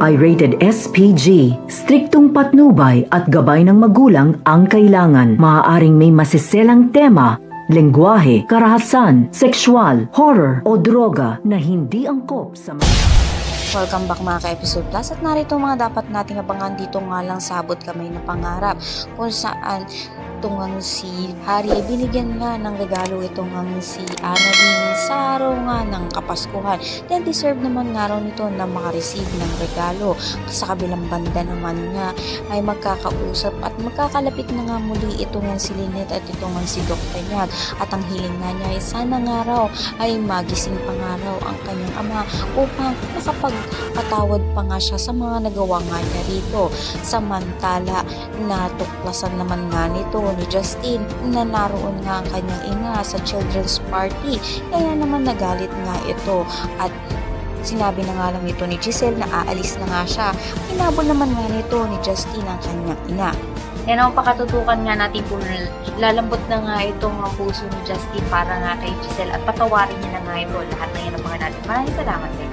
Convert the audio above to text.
ay rated SPG. Striktong patnubay at gabay ng magulang ang kailangan. Maaaring may masiselang tema, lengguwahe, karahasan, sexual, horror o droga na hindi angkop sa Welcome back mga ka-episode plus at narito mga dapat nating abangan dito nga lang sa Abot Kamay na Pangarap kung saan itong si Harry ay binigyan nga ng regalo itong si Annalyn sa araw nga ng Kapaskuhan. Then deserve naman nga raw nito na makareceive ng regalo. Sa kabilang banda naman nga ay magkakausap at magkakalapit na nga muli itong si Lynette at itong si Dr. Nyag. At ang hiling nga niya ay sana nga raw ay magising pa nga raw ang kanyang ama upang makapagpatawad pa nga siya sa mga nagawa nga niya rito. Samantala natuklasan naman nga nito ni Justin na naroon nga ang kanyang ina sa children's party, kaya naman nagalit nga ito at sinabi na nga lang ito ni Giselle na aalis na nga siya. Inabol naman nga nito ni Justin ang kanyang ina. Yan ang pakatutukan nga natin kung lalambot na nga itong puso ni Justin para nga kay Giselle at patawarin niya na nga ito. Lahat na yan ang mga natin. Maraming salamat.